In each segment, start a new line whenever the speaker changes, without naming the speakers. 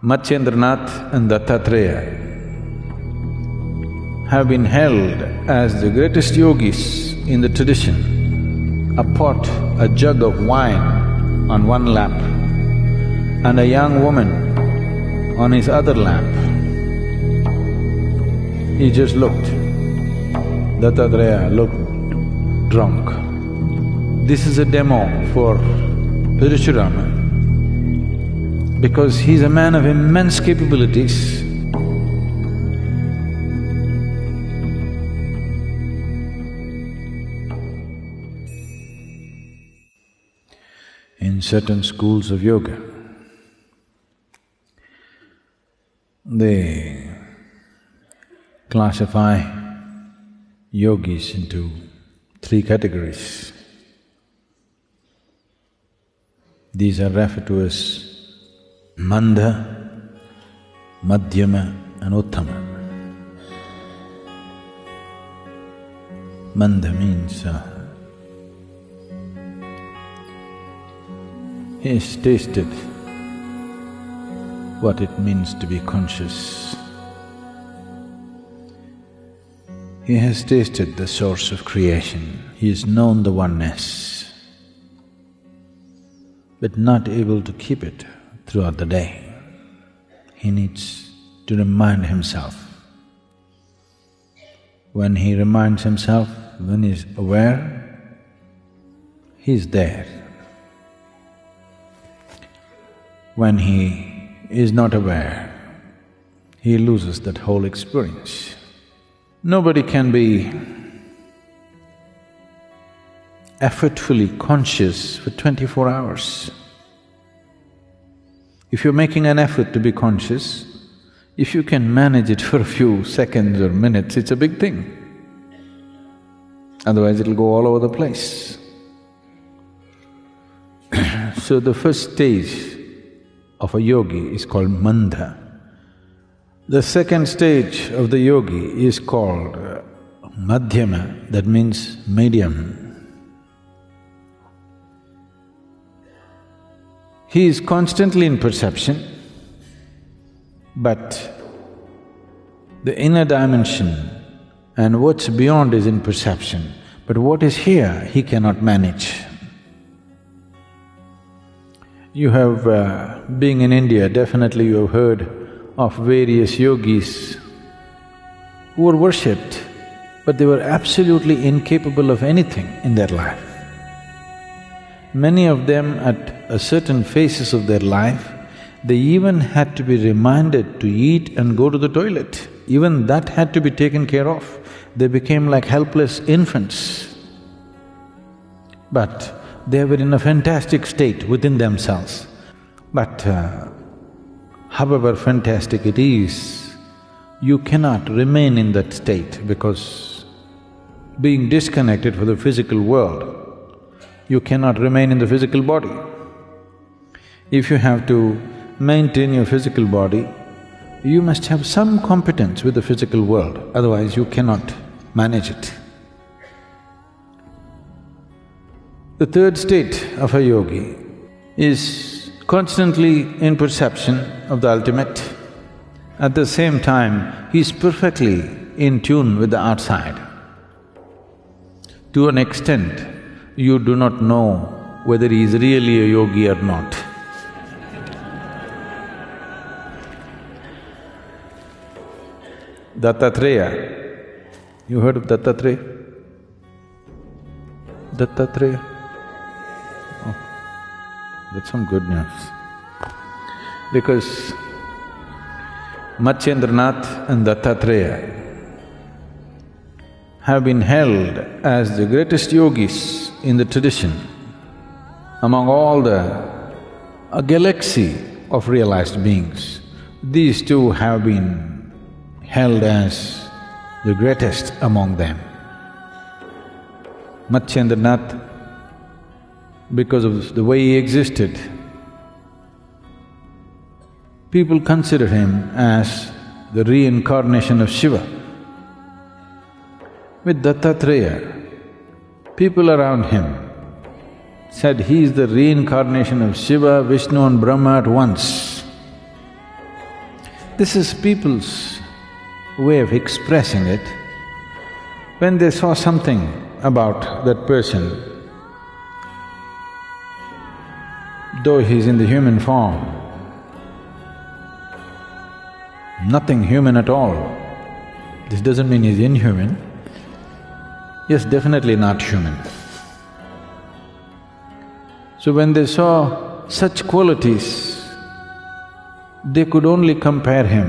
Matsyendranath and Dattatreya have been held as the greatest yogis in the tradition. A pot, a jug of wine on one lap and a young woman on his other lap. He just looked. Dattatreya looked drunk. This is a demo for Parashuram, because he's a man of immense capabilities. In certain schools of yoga, they classify yogis into three categories. These are referred to as Mandha, Madhyama and Uttama. Mandha means he has tasted what it means to be conscious. He has tasted the source of creation, he has known the oneness, but not able to keep it throughout the day. He needs to remind himself. When he reminds himself, when he's aware, he's there. When he is not aware, he loses that whole experience. Nobody can be effortfully conscious for 24 hours. If you're making an effort to be conscious, if you can manage it for a few seconds or minutes, it's a big thing. Otherwise it'll go all over the place. So the first stage of a yogi is called Mandha. The second stage of the yogi is called Madhyama, that means medium. He is constantly in perception, but the inner dimension and what's beyond is in perception, but what is here, he cannot manage. You have… being in India, definitely you have heard of various yogis who were worshipped, but they were absolutely incapable of anything in their life. Many of them at a certain phases of their life, they even had to be reminded to eat and go to the toilet. Even that had to be taken care of. They became like helpless infants. But they were in a fantastic state within themselves. But however fantastic it is, you cannot remain in that state because being disconnected from the physical world, you cannot remain in the physical body. If you have to maintain your physical body, you must have some competence with the physical world, otherwise you cannot manage it. The third state of a yogi is constantly in perception of the ultimate. At the same time, he's perfectly in tune with the outside. To an extent, you do not know whether he is really a yogi or not. Dattatreya, you heard of Dattatreya? Dattatreya? Oh, that's some good news. Because Matsyendranath and Dattatreya have been held as the greatest yogis in the tradition among all a galaxy of realized beings. These two have been held as the greatest among them. Matsyendranath, because of the way he existed, people consider him as the reincarnation of Shiva. With Dattatreya, people around him said he is the reincarnation of Shiva, Vishnu and Brahma at once. This is people's way of expressing it. When they saw something about that person, though he's in the human form, nothing human at all. This doesn't mean he's inhuman. Yes, definitely not human. So when they saw such qualities, they could only compare him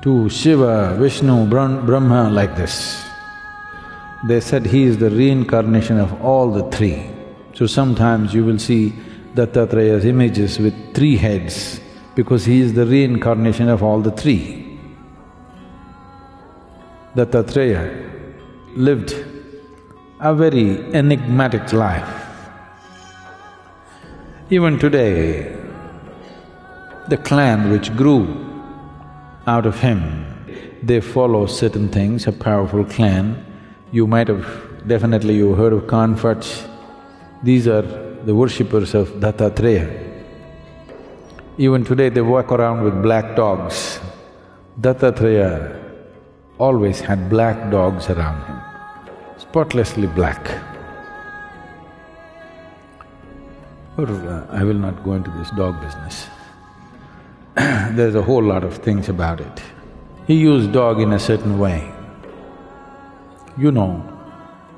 to Shiva, Vishnu, Brahma like this. They said he is the reincarnation of all the three. So sometimes you will see Dattatreya's images with 3 heads because he is the reincarnation of all the three. Dattatreya lived a very enigmatic life. Even today, the clan which grew out of him, they follow certain things, a powerful clan. You might have… definitely you heard of Kanfats. These are the worshippers of Dattatreya. Even today they walk around with black dogs. Dattatreya always had black dogs around him, spotlessly black. I will not go into this dog business. There's a whole lot of things about it. He used dog in a certain way. You know,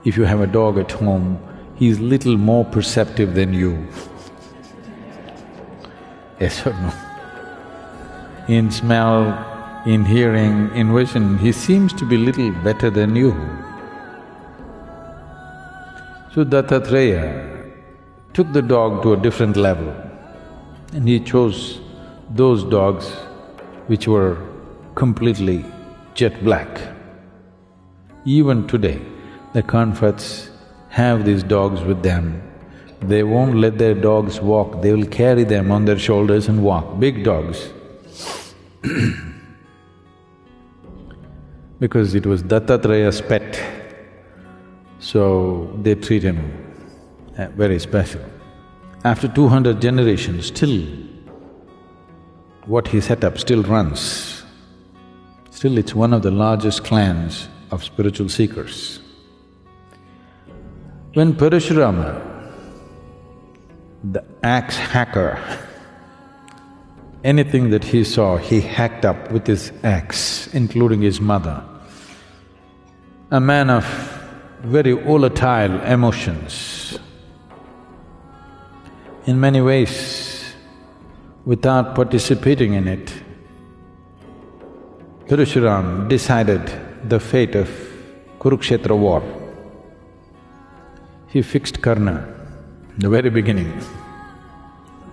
if you have a dog at home, he's little more perceptive than you. Yes or no? In smell, in hearing, in vision, he seems to be little better than you. So Dattatreya took the dog to a different level and he chose those dogs which were completely jet black. Even today, the Kanfats have these dogs with them. They won't let their dogs walk, they will carry them on their shoulders and walk, big dogs. Because it was Dattatreya's pet, so they treat him very special. After 200 generations, still what he set up still runs. Still it's one of the largest clans of spiritual seekers. When Parashuram, the axe hacker, anything that he saw, he hacked up with his axe, including his mother. A man of very volatile emotions. In many ways, without participating in it, Parashuram decided the fate of Kurukshetra war. He fixed Karna in the very beginning.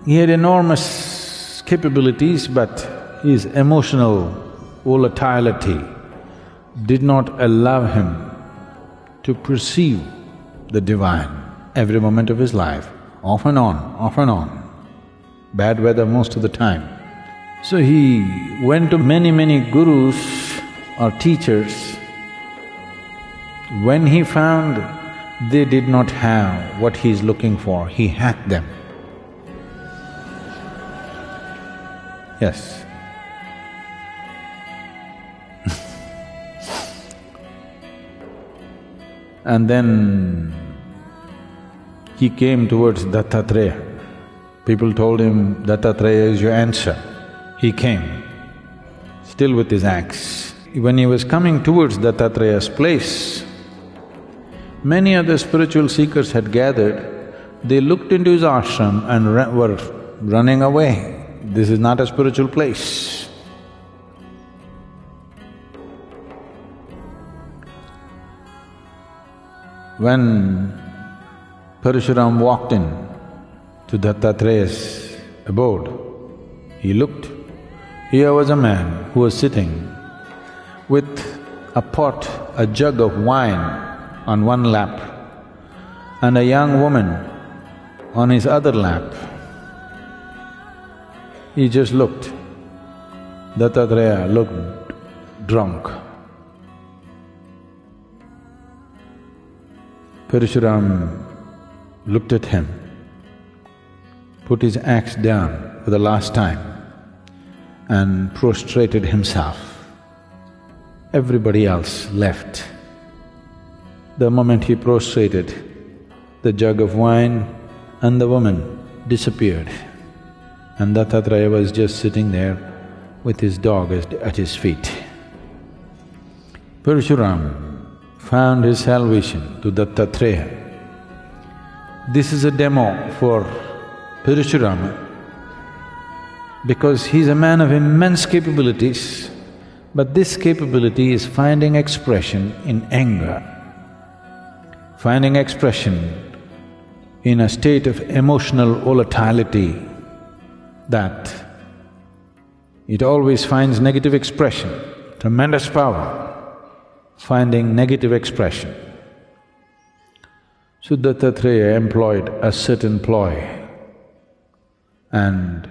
He had enormous capabilities, but his emotional volatility did not allow him to perceive the divine every moment of his life, off and on, off and on. Bad weather most of the time. So he went to many gurus or teachers. When he found they did not have what he's looking for, he hacked them. Yes. And then he came towards Dattatreya. People told him, Dattatreya is your answer. He came, still with his axe. When he was coming towards Dattatreya's place, many other spiritual seekers had gathered. They looked into his ashram and were running away. This is not a spiritual place. When Parashuram walked in to Dattatreya's abode, he looked. Here was a man who was sitting with a pot, a jug of wine on one lap and a young woman on his other lap. He just looked. Dattatreya looked drunk. Parashuram looked at him, put his axe down for the last time and prostrated himself. Everybody else left. The moment he prostrated, the jug of wine and the woman disappeared, and Dattatreya was just sitting there with his dog at his feet. Parashuram found his salvation to Dattatreya. This is a demo for Parashuram because he's a man of immense capabilities, but this capability is finding expression in anger, finding expression in a state of emotional volatility that it always finds negative expression, tremendous power, finding negative expression. So Dattatreya employed a certain ploy, and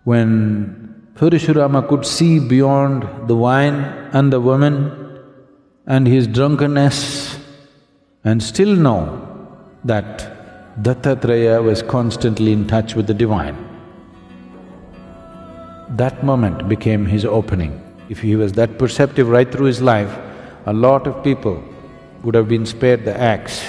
when Parashurama could see beyond the wine and the woman and his drunkenness and still know that Dattatreya was constantly in touch with the divine, that moment became his opening. If he was that perceptive right through his life, a lot of people would have been spared the axe.